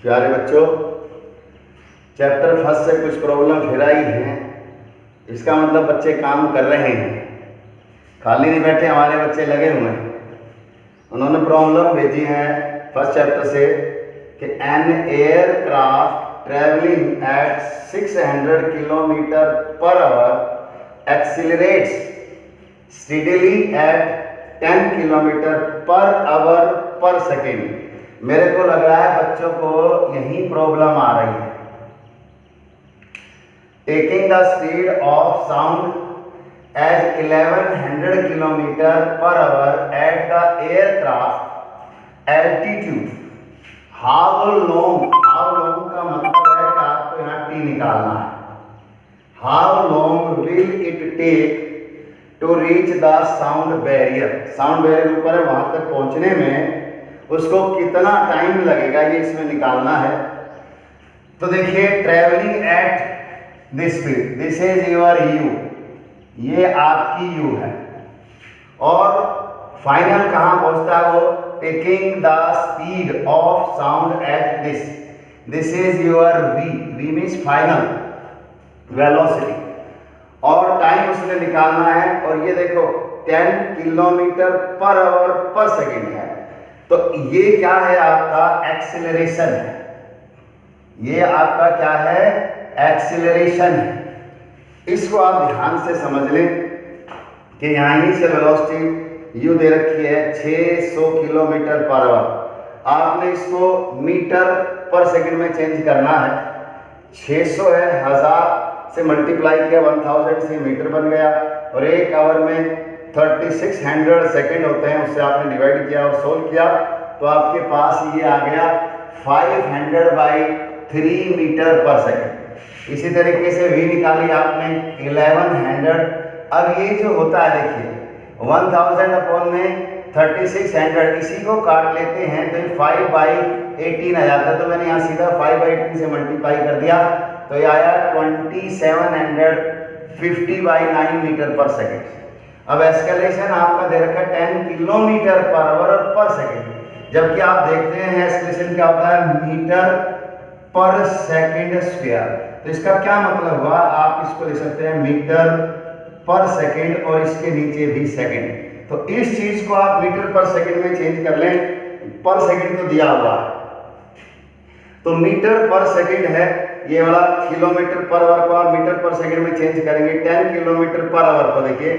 प्यारे बच्चों, chapter first से कुछ प्रॉब्लम फिर आई हैं। इसका मतलब बच्चे काम कर रहे हैं, खाली नहीं बैठे, हमारे बच्चे लगे हुए हैं। उन्होंने प्रॉब्लम भेजी है फर्स्ट चैप्टर से कि an aircraft travelling at 600 kilometre per hour accelerates steadily at 10 kilometre per hour per second. मेरे को लग रहा है बच्चों को यही प्रॉब्लम आ रही है। Taking the speed of sound as 1100 kilometre per hour at the aircraft altitude, how long का मतलब है कि आपको यहाँ टी निकालना है। How long will it take to reach the sound barrier. Sound barrier ऊपर है, वहां तक पहुंचने में उसको कितना टाइम लगेगा, ये इसमें निकालना है। तो देखिए, travelling at this speed, this is your you, ये आपकी यू है, और फाइनल कहां पहुंचता है वो, taking the speed of sound at this, this is your v, v means final velocity, और टाइम उसने निकालना है। और ये देखो 10 kilometre per hour per second है, तो ये क्या है, आपका एक्सीलरेशन है। ये आपका क्या है, एक्सीलरेशन है। इसको आप ध्यान से समझ लें कि यहाँ इनिशियल वेलोसिटी यू दे रखी है 600 किलोमीटर पर आवर। आपने इसको मीटर पर सेकंड में चेंज करना है। 600 है, 1000 से मल्टीप्लाई किया, 1000 से मीटर बन गया, और एक आवर में 3600 सेकंड होते हैं, उससे आपने डिवाइड किया और सोल्व किया, तो आपके पास ये आ गया 500/3 मीटर पर सेकंड। इसी तरीके से v निकाली आपने 1100। अब ये जो होता है देखिए 1000 अपॉन में 3600, इसी को काट लेते हैं तो 5/18 आ जाता है। तो मैंने यहाँ सीधा 5/18 से मल्टीप्लाई कर दिया, तो ये आया 2750/9 मीटर पर सेकेंड। अब एस्केलेशन आपका दे रखा है 10 किलोमीटर पर आवर और पर सेकेंड, जबकि आप देखते हैं एस्केलेशन क्या होता है, मीटर पर सेकेंड स्क्वायर। तो इसका क्या मतलब हुआ, आप इसको लिख सकते हैं मीटर पर सेकेंड और इसके नीचे भी सेकेंड। तो इस चीज को आप मीटर पर सेकेंड में चेंज कर लें, पर सेकेंड तो दिया हुआ है, तो मीटर पर सेकेंड है, ये वाला किलोमीटर पर आवर को आप मीटर पर सेकेंड में चेंज करेंगे। 10 किलोमीटर पर आवर को देखिए,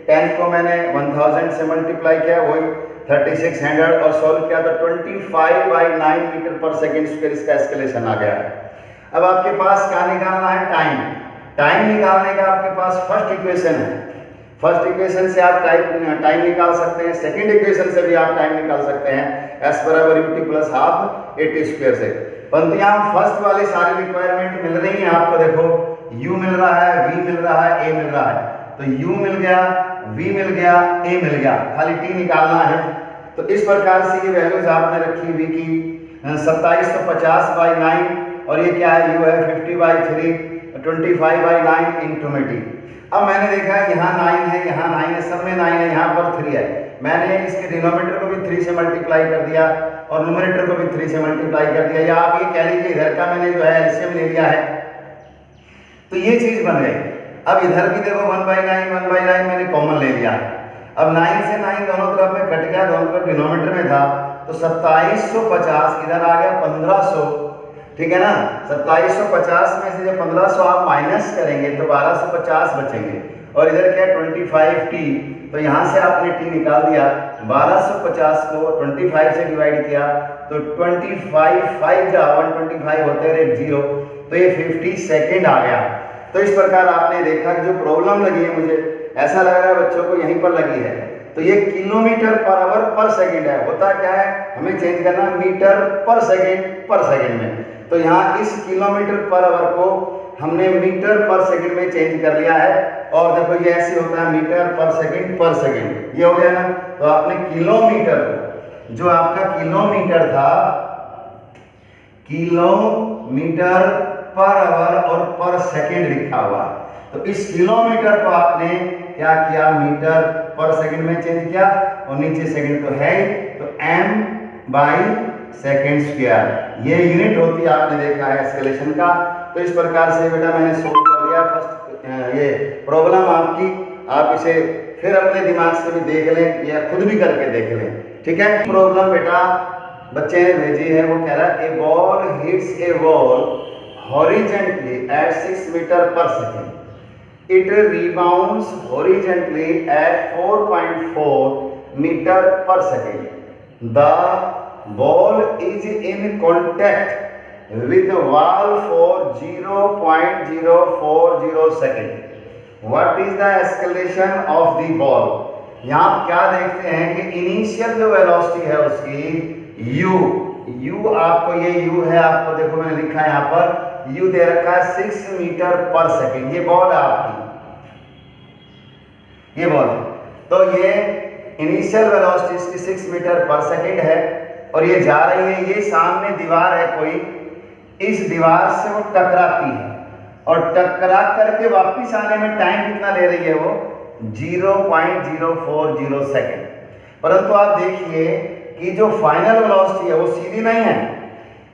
10 को मैंने 1000 से मल्टीप्लाई किया, वही 3600 और सोल्व किया, तो 25/9 मीटर पर सेकेंड स्क्वायर इसका एस्केलेशन आ गया है। अब आपके पास क्या निकालना है, टाइम। टाइम निकालने का आपके पास फर्स्ट इक्वेशन है, फर्स्ट इक्वेशन से आप टाइम निकाल सकते हैं, सेकंड इक्वेशन से भी आप टाइम निकाल सकते हैं, s बराबर ut plus half at square से। परंतु यहाँ फर्स्ट वाली सारी रिक्वायरमेंट मिल रही है आपको, देखो u मिल रहा है, v मिल रहा है, a मिल रहा है, तो u मिल गया, v मिल गया, a मिल गया, खाली t निकालना है। तो इस प्रकार से ये वैल्यूज आपने रखी v की 2750/9, और ये क्या है, u है 50/3, 25/9 इंटू में t। अब मैंने देखा यहाँ 9 है, यहाँ 9 है, सब में 9 है, यहाँ पर 3 है, मैंने इसके डिनोमिनेटर को भी 3 से मल्टीप्लाई कर दिया और न्यूमरेटर को भी 3 से मल्टीप्लाई कर दिया, या आप ये कह लीजिए इधर का मैंने जो है एलसीएम ले लिया है, तो ये चीज बन गई। अब इधर भी देखो 1/9 मैंने कॉमन ले लिया। अब 9 से 9 दोनों तरफ में कट गया, दोनों तरफ डिनोमिनेटर में था, तो 2750 इधर आ गया 1500, ठीक है ना। 2750 में से जब 1500 आप माइनस करेंगे तो 1250 बचेंगे, और इधर क्या 25t, तो यहाँ से आपने t निकाल दिया, 1250 को 25 से डिवाइड किया, तो 25 125 होते हैं, एक 0, तो ये 50 सेकेंड आ गया। तो इस प्रकार आपने देखा कि जो प्रॉब्लम लगी है, मुझे ऐसा लग रहा है बच्चों को यहीं पर लगी है, तो ये kilometre per hour per second है। होता क्या है, हमें चेंज करना मीटर पर सेकेंड में, तो यहाँ इस किलोमीटर पर आवर को हमने मीटर पर सेकेंड में चेंज कर लिया है, और देखो ये ऐसे होता है मीटर पर सेकेंड, ये हो गया ना। तो आपने किलोमीटर, जो आपका किलोमीटर था, किलोमीटर पर आवर और पर सेकेंड लिखा हुआ, तो इस किलोमीटर को आपने क्या किया, मीटर पर सेकेंड में चेंज किया, और नीचे सेकेंड तो है, तो m/s सेकेंड स्क्वायर। ये यूनिट होती है, आपने देखा है एस्केलेशन का। तो इस प्रकार से बेटा मैंने सोल्व कर दिया फर्स्ट ये प्रॉब्लम आपकी। आप इसे फिर अपने दिमाग से भी देख लें या खुद भी करके देख लें, ठीक है। प्रॉब्लम बेटा बच्चे ने भेजी है, वो कह रहा है ए ball hits A wall horizontally eight 6 metre per second, it rebounds horizontally at 4.4 meter per second. The ball is in contact with the wall for 0.040 second. What is the acceleration of the ball? यहाँ आप क्या देखते हैं कि initial जो velocity है उसकी u आपको ये u है, आपको देखो मैंने लिखा है यहाँ पर u दे रखा है 6 मीटर पर सेकेंड। ये बॉल है आपकी, ये बॉल है। तो ये इनिशियल वेलोसिटी इसकी 6 मीटर पर सेकेंड है और ये जा रही है, ये सामने दीवार है कोई, इस दीवार से वो टकराती है और टकरा करके वापिस आने में टाइम कितना ले रही है वो 0.040 सेकेंड। परंतु आप देखिए कि जो फाइनल वेलोसिटी है वो सीधी नहीं है,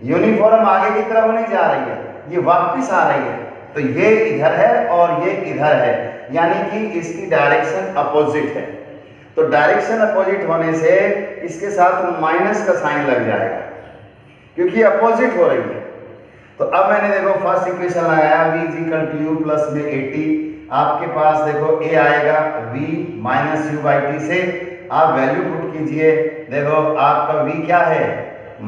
यूनिफॉर्म आगे की तरफ नहीं जा रही है, ये वापिस आ रही है। तो ये इधर है और ये इधर है, यानी कि इसकी डायरेक्शन अपोजिट है। तो डायरेक्शन अपोजिट होने से इसके साथ माइनस का साइन लग जाएगा क्योंकि अपोजिट हो रही है। तो अब मैंने देखो फर्स्ट इक्वेशन लगाया v = u प्लस में 80। आपके पास देखो a आएगा v माइनस u/t से आप वैल्यू पुट कीजिए। देखो आपका v क्या है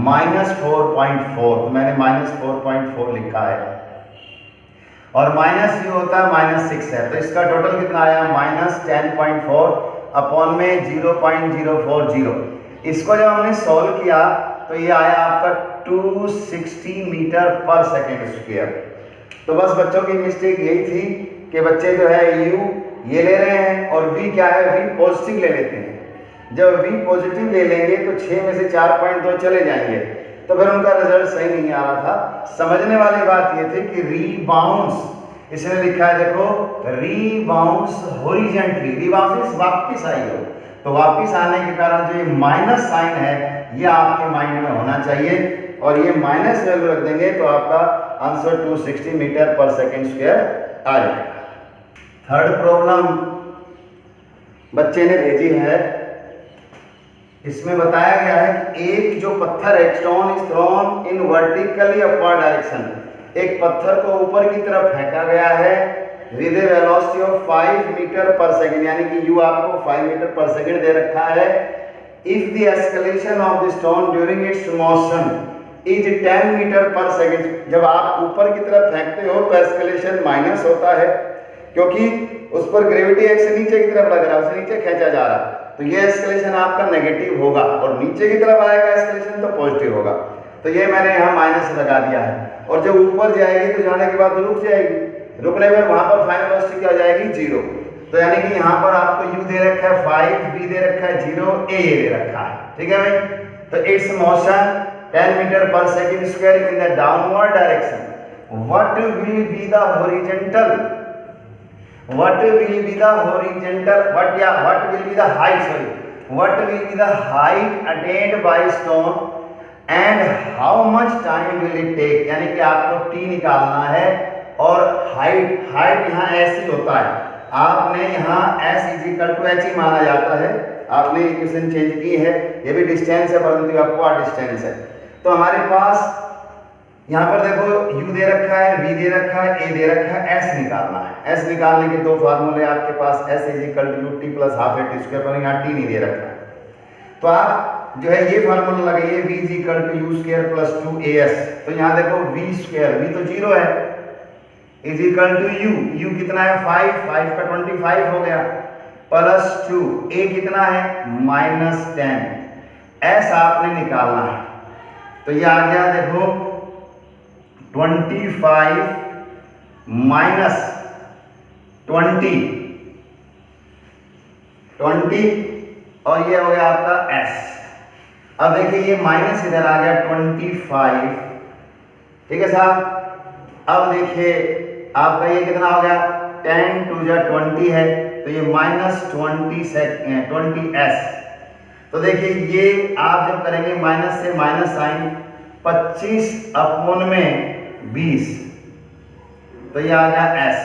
-4.4, तो मैंने -4.4 लिखा है और माइनस u होता है -6 है, तो इसका टोटल कितना आया -10.4 अपॉन में 0.040। इसको जब हमने सॉल्व किया तो ये आया आपका 260 मीटर पर सेकेंड स्क्वायर। तो बस बच्चों की मिस्टेक यही थी कि बच्चे जो है u ये ले रहे हैं और v क्या है, v पॉजिटिव ले लेते हैं। जब v पॉजिटिव ले लेंगे तो 6 में से 4.2 चले जाएंगे, तो फिर उनका रिजल्ट सही नहीं आ रहा था। समझने वाली बात ये थी कि रीबाउंस, इसने लिखा है देखो रीबाउंस हॉरिजॉन्टली, रीबाउंस वापस आई हो, तो वापस आने के कारण जो ये माइनस साइन है ये आपके माइंड में होना चाहिए और ये माइनस वैल्यू रख देंगे तो आपका answer 260 metre per second square आ जाएगा। थर्ड प्रॉब्लम बच्चे ने भेजी है, इसमें बताया गया है कि एक जो पत्थर है, stone is thrown in vertically upward direction, एक पत्थर को ऊपर की तरफ फेंका गया है with a velocity of 5 metre per second, यानी कि u आपको 5 मीटर पर सेकेंड दे रखा है। If the escalation of the stone during its motion is 10 metre per second, जब आप ऊपर की तरफ फेंकते हो तो एस्केलेशन माइनस होता है क्योंकि उस पर ग्रेविटी एक्शन नीचे की तरफ लग रहा है, उसे नीचे खींचा जा रहा है, तो ये एस्केलेशन आपका नेगेटिव होगा और नीचे की तरफ आएगा एस्केलेशन तो पॉजिटिव होगा। तो ये मैंने यहाँ माइनस लगा दिया है और जब ऊपर जाएगी तो जाने के बाद तो रुक जाएगी, रुकने पर वहां पर फाइनल वेलोसिटी क्या हो जाएगी 0। तो यानी कि यहाँ पर आपको u दे रखा है 5, b दे रखा है 0, a दे रखा है, ठीक है भाई। तो it's motion 10 metre per second square in the downward direction, what will be the horizontal, what will be the horizontal, what will be the height, what will be the height attained by stone and how much time will it take, यानी कि आपको t निकालना है और height यहाँ ऐसी होता है, आपने यहाँ s = h ही माना जाता है, आपने इक्वेशन चेंज की है, ये भी डिस्टेंस है परंतु अपवर्ड डिस्टेंस है। तो हमारे पास यहाँ पर देखो u दे रखा है, v दे रखा है, a दे रखा है, s निकालना है। s निकालने के दो फार्मूले आपके पास, s = ut + ½ at², पर यहाँ t नहीं दे रखा है, तो आप जो है ये फार्मूला लगाइए v = u² + 2as। तो यहाँ देखो v², v तो 0 है, = u कितना है 5 का 25 हो गया, +2 a कितना है -10, s आपने निकालना है। तो ये आ गया देखो 25 -20 और ये हो गया आपका s। अब देखिए ये माइनस इधर आ गया 25, ठीक है साहब। अब देखिए आपका ये कितना हो गया 10 × 20 है, तो ये -20s। तो देखिए ये आप जब करेंगे माइनस से माइनस साइन 25/20, तो ये आ गया s।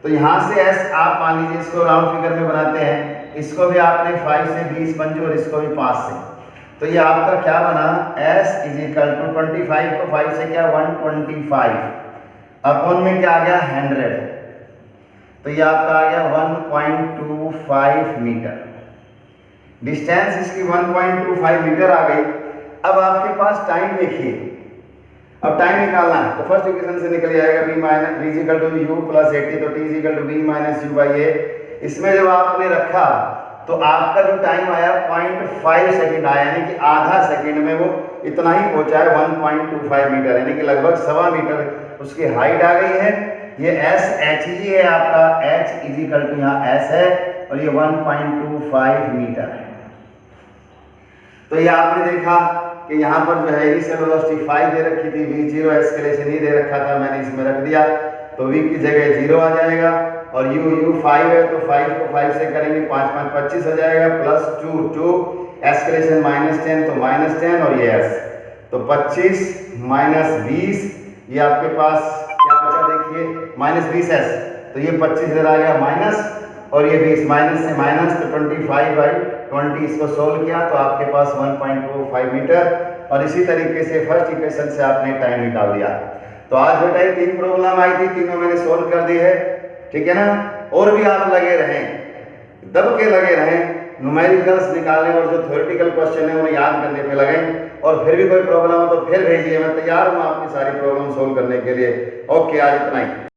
तो यहाँ से s आप मान लीजिए इसको राउंड फिगर में बनाते हैं, इसको भी आपने 5 से 20 पंजे और इसको भी 5 से, तो ये आपका क्या बना s इज इक्वल टू 25 को 5 से क्या 125 अपॉन में क्या आ गया 100, तो ये आपका आ गया 1.25 मीटर। डिस्टेंस इसकी 1.25 मीटर आ गई। अब आपके पास टाइम देखिए, अब टाइम निकालना है तो फर्स्ट इक्वेशन से निकल जाएगा v minus v equal to u plus 80, तो t equal to v minus u by a। इसमें जब आपने रखा तो आपका जो टाइम आया 0.5 सेकंड आया, यानी कि आधा सेकंड में वो इतना ही पहुंचा है 1.25 मीटर, यानी कि लगभग 1.25 मीटर उसकी हाइट आ गई है। ये s h ही है आपका, h इज इक्वल टू यहाँ s है और ये 1.25 मीटर है। तो ये आपने देखा कि यहाँ पर जो है इनिशियल वेलोसिटी 5 दे रखी थी, v0 एस्केलेशन ही दे रखा था, मैंने इसमें रख दिया, तो v की जगह 0 आ जाएगा और u 5 है तो 5 को 5 से करेंगे 5 5 25 हो जाएगा, प्लस 2 एस्केलेशन -10 तो -10 और ये s, तो 25 माइनस 20, ये आपके पास क्या बचा देखिए -20s, तो ये 25 इधर आ गया माइनस और ये 20 माइनस से माइनस, तो 25/20 इसको सोल्व किया तो आपके पास 1.25 मीटर। और इसी तरीके से फर्स्ट इक्वेशन से आपने टाइम निकाल दिया। तो आज बेटा ये 3 प्रॉब्लम आई थी, तीनों मैंने सोल्व कर दी है, ठीक है ना। और भी आप लगे रहें, दब के लगे रहें न्यूमेरिकल्स निकालने और जो थ्योरेटिकल क्वेश्चन है उन्हें याद करने पे लगें। और फिर भी कोई प्रॉब्लम हो तो फिर भेजिए, मैं तैयार हूँ आपकी सारी प्रॉब्लम सोल्व करने के लिए। ओके, आज इतना ही।